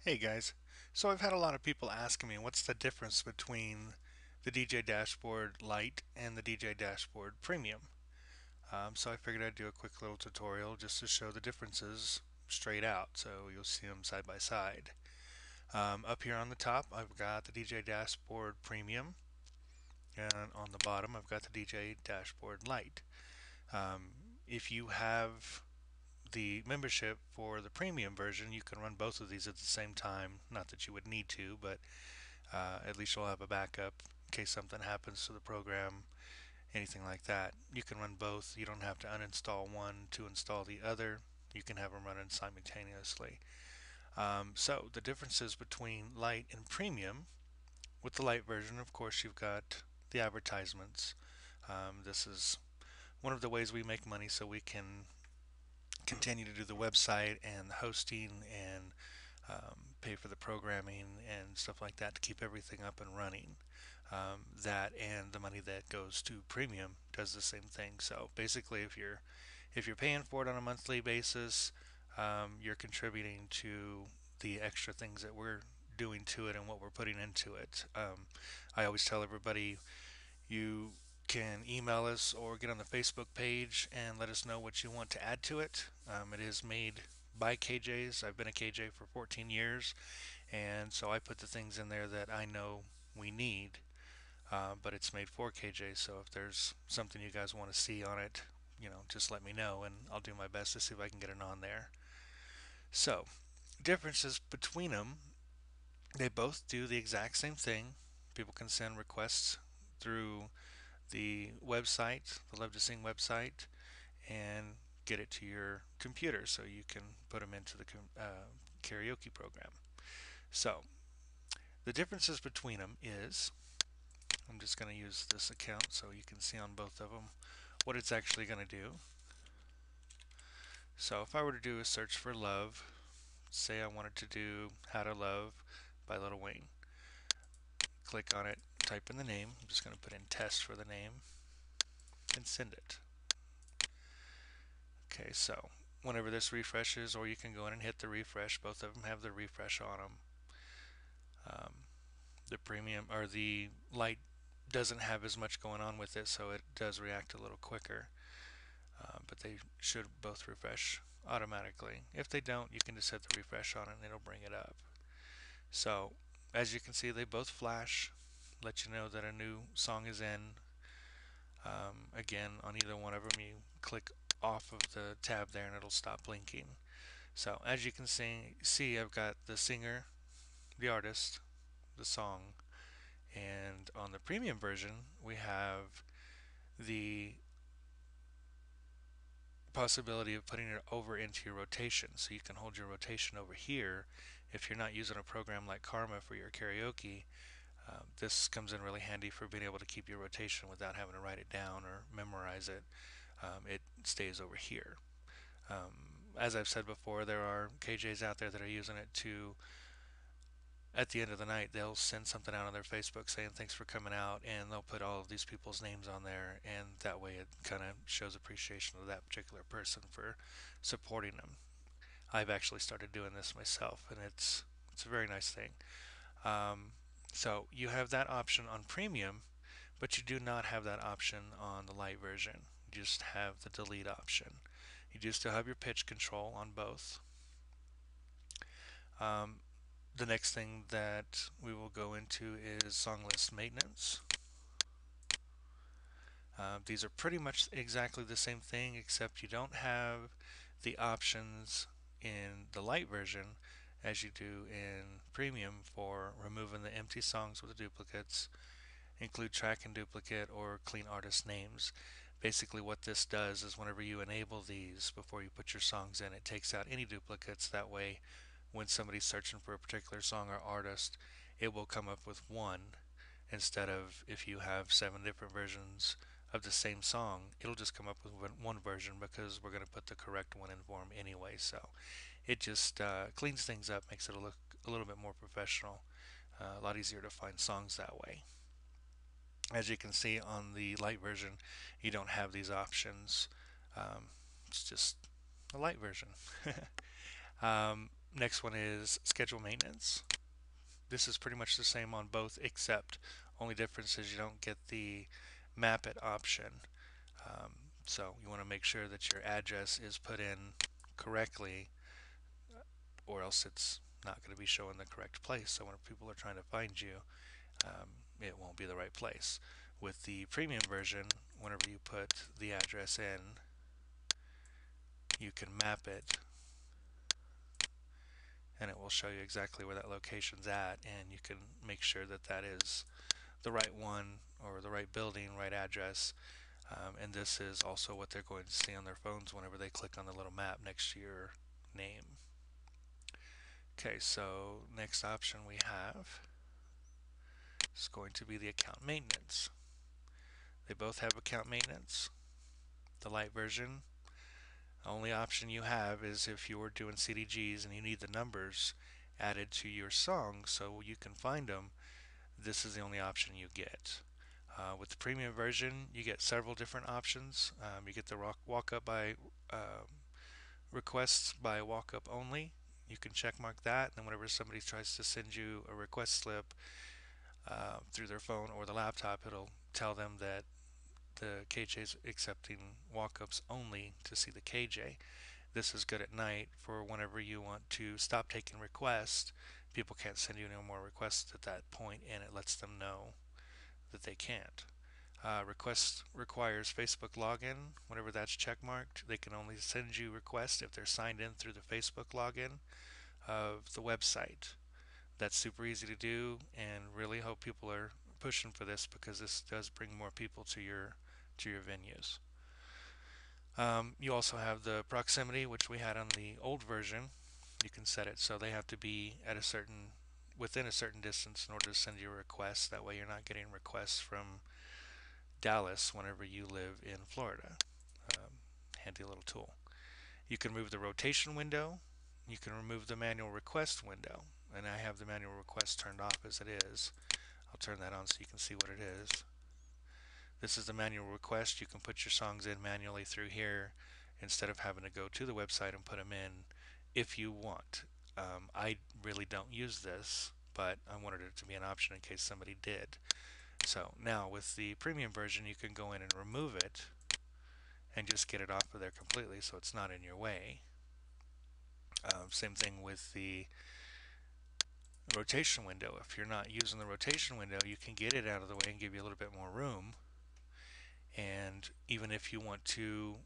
Hey guys, so I've had a lot of people asking me what's the difference between the DJ Dashboard Lite and the DJ Dashboard Premium. So I figured I'd do a quick little tutorial just to show the differences straight out so you'll see them side by side. Up here on the top I've got the DJ Dashboard Premium, and on the bottom I've got the DJ Dashboard Lite. Um, if you have the membership for the premium version, you can run both of these at the same time. Not that you would need to, but at least you'll have a backup in case something happens to the program, anything like that. You can run both. You don't have to uninstall one to install the other. You can have them running simultaneously. So the differences between Lite and Premium: with the Lite version, of course, you've got the advertisements. This is one of the ways we make money, so we can continue to do the website and the hosting and pay for the programming and stuff like that to keep everything up and running. That and the money that goes to premium does the same thing. So basically, if you're paying for it on a monthly basis, you're contributing to the extra things that we're doing to it and what we're putting into it. I always tell everybody, you can email us or get on the Facebook page and let us know what you want to add to it. It is made by KJs. I've been a KJ for 14 years, and so I put the things in there that I know we need, but it's made for KJs. So if there's something you guys want to see on it, just let me know, and I'll do my best to see if I can get it on there. So, differences between them: they both do the exact same thing. People can send requests through the website, the Love to Sing website, and get it to your computer so you can put them into the karaoke program. So the differences between them is, I'm just going to use this account so you can see on both of them what it's actually going to do. So if I were to do a search for love, say I wanted to do How to Love by Little Wayne, click on it, type in the name. I'm just going to put in test for the name and send it. Okay, so whenever this refreshes, or you can go in and hit the refresh, both of them have the refresh on them. Um, the premium or the Lite doesn't have as much going on with it, so it does react a little quicker. But they should both refresh automatically. If they don't, you can just hit the refresh on it and it'll bring it up. So as you can see, they both flash, let you know that a new song is in. Again, on either one of them, you click off of the tab there and it'll stop blinking. So as you can see, I've got the singer, the artist, the song, and on the premium version, we have the possibility of putting it over into your rotation. So you can hold your rotation over here if you're not using a program like Kammo for your karaoke. This comes in really handy for being able to keep your rotation without having to write it down or memorize it. It stays over here. As I've said before, there are KJs out there that are using it to, at the end of the night, they'll send something out on their Facebook saying thanks for coming out, and they'll put all of these people's names on there, and that way it kind of shows appreciation of that particular person for supporting them. I've actually started doing this myself, and it's a very nice thing. Um, so you have that option on premium, but you do not have that option on the Lite version. You just have the delete option. You do still have your pitch control on both. Um, the next thing that we will go into is song list maintenance. These are pretty much exactly the same thing, except you don't have the options in the Lite version as you do in Premium for removing the empty songs with the duplicates, include track and duplicate, or clean artist names. Basically what this does is whenever you enable these before you put your songs in, it takes out any duplicates. That way when somebody's searching for a particular song or artist, it will come up with one, instead of if you have 7 different versions of the same song, it'll just come up with one version because we're going to put the correct one in for them anyway. So it just cleans things up, makes it look a little bit more professional, a lot easier to find songs that way. As you can see on the Lite version, you don't have these options. It's just a Lite version. Next one is schedule maintenance. This is pretty much the same on both, except only difference is you don't get the map it option. Um, so you want to make sure that your address is put in correctly, or else it's not going to be showing the correct place. So when people are trying to find you, it won't be the right place. With the premium version, whenever you put the address in, you can map it and it will show you exactly where that location's at, and you can make sure that that is the right one or the right building, right address. And this is also what they're going to see on their phones whenever they click on the little map next to your name. Okay, so next option we have is going to be the account maintenance. They both have account maintenance. The Lite version, the only option you have is if you're doing CDGs and you need the numbers added to your song so you can find them, this is the only option you get. With the premium version, you get several different options. You get the walk up by requests by walk up only. You can check mark that, and then whenever somebody tries to send you a request slip through their phone or the laptop, it'll tell them that the KJ is accepting walk ups only to see the KJ. This is good at night for whenever you want to stop taking requests. People can't send you any more requests at that point, and it lets them know that they can't. Request requires Facebook login. Whenever that's checkmarked, they can only send you requests if they're signed in through the Facebook login of the website. That's super easy to do, and really hope people are pushing for this because this does bring more people to your venues. You also have the proximity, which we had on the old version. You can set it so they have to be at a certain within a certain distance in order to send you a request. That way, you're not getting requests from Dallas whenever you live in Florida. Handy little tool. You can move the rotation window. You can remove the manual request window. And I have the manual request turned off as it is. I'll turn that on so you can see what it is. This is the manual request. You can put your songs in manually through here instead of having to go to the website and put them in if you want. I really don't use this, but I wanted it to be an option in case somebody did. So now with the premium version, you can go in and remove it and just get it off of there completely so it's not in your way. Same thing with the rotation window. If you're not using the rotation window, you can get it out of the way and give you a little bit more room. And even if you want to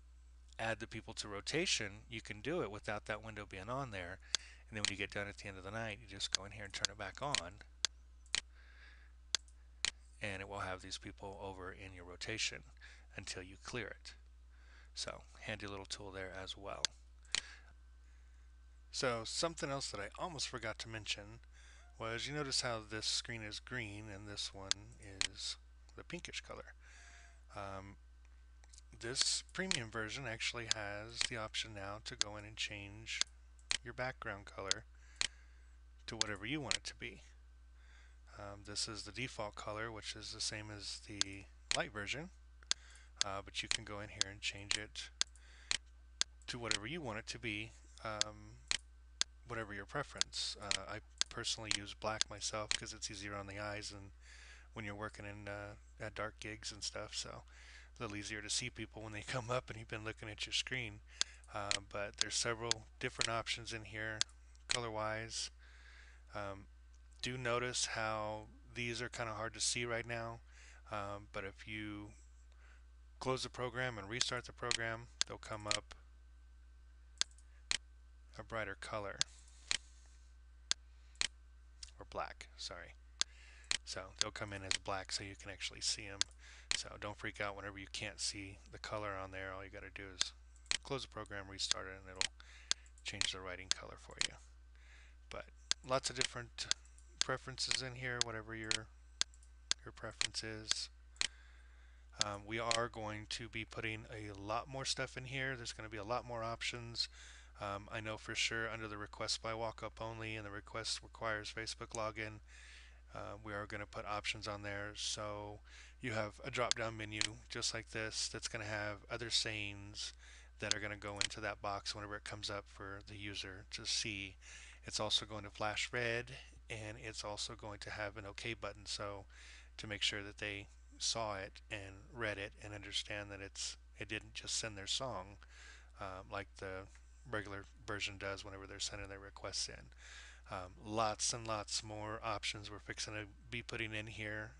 add the people to rotation, you can do it without that window being on there. And then when you get done at the end of the night, you just go in here and turn it back on, and it will have these people over in your rotation until you clear it. So, handy little tool there as well. So, something else that I almost forgot to mention was you notice how this screen is green and this one is the pinkish color. Um, this premium version actually has the option now to go in and change your background color to whatever you want it to be. This is the default color, which is the same as the light version, but you can go in here and change it to whatever you want it to be, whatever your preference. I personally use black myself because it's easier on the eyes and when you're working in at dark gigs and stuff, so a little easier to see people when they come up and you've been looking at your screen. But there's several different options in here color wise. Do notice how these are kind of hard to see right now, but if you close the program and restart the program, they'll come up a brighter color, or black, sorry. So they'll come in as black so you can actually see them. So don't freak out whenever you can't see the color on there. All you got to do is close the program, restart it, and it'll change the writing color for you. But lots of different preferences in here, whatever your preference is. We are going to be putting a lot more stuff in here. There's going to be a lot more options. I know for sure under the request by walk-up only and the request requires Facebook login, we are going to put options on there. So you have a drop-down menu just like this that's going to have other sayings that are going to go into that box whenever it comes up for the user to see. It's also going to flash red, and it's also going to have an OK button, so to make sure that they saw it and read it and understand that it didn't just send their song like the regular version does whenever they're sending their requests in. Lots and lots more options we're fixing to be putting in here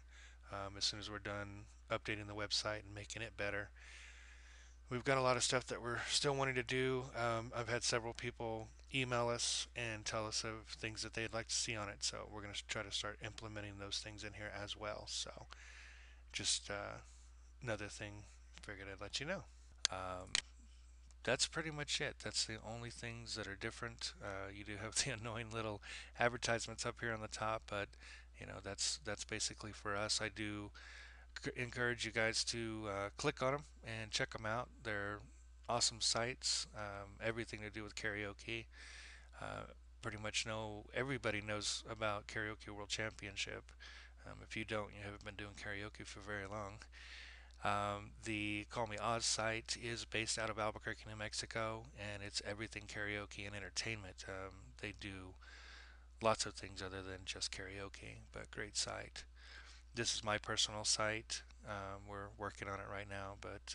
as soon as we're done updating the website and making it better. We've got a lot of stuff that we're still wanting to do. I've had several people email us and tell us of things that they'd like to see on it, so we're going to try to start implementing those things in here as well. So just another thing, figured I'd let you know. Um, that's pretty much it. That's the only things that are different. You do have the annoying little advertisements up here on the top, but that's basically for us. I do encourage you guys to click on them and check them out. They're awesome sites. Everything to do with karaoke. Uh, Pretty much know everybody knows about Karaoke World Championship. If you don't, you haven't been doing karaoke for very long. The Call Me Oz site is based out of Albuquerque, New Mexico, and it's everything karaoke and entertainment. They do lots of things other than just karaoke, but great site. This is my personal site. We're working on it right now, but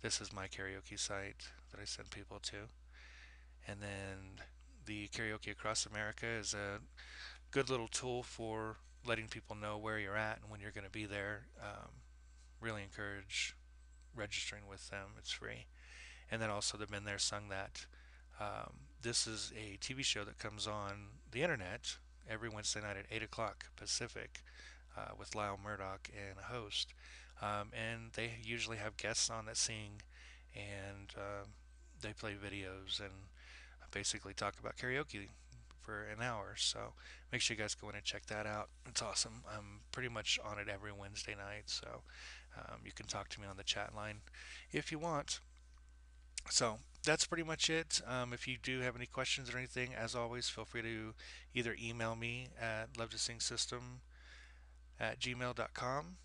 this is my karaoke site that I send people to. And then the Karaoke Across America is a good little tool for letting people know where you're at and when you're going to be there. Really encourage registering with them. It's free. And then also the Been There Sung That. This is a TV show that comes on the internet every Wednesday night at 8 o'clock Pacific with Lyle Murdoch and a host. And they usually have guests on that sing, and they play videos and basically talk about karaoke for an hour. So make sure you guys go in and check that out. It's awesome. I'm pretty much on it every Wednesday night, so you can talk to me on the chat line if you want. So that's pretty much it. If you do have any questions or anything, as always, feel free to either email me at lovetosingsystem@gmail.com,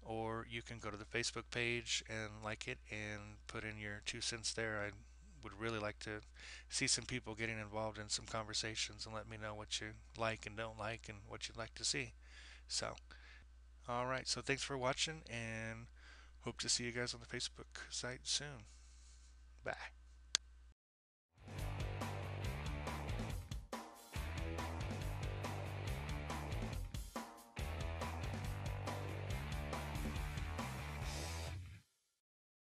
or you can go to the Facebook page and like it and put in your 2 cents there. I would really like to see some people getting involved in some conversations and let me know what you like and don't like and what you'd like to see. So, all right. So thanks for watching and hope to see you guys on the Facebook site soon. Bye.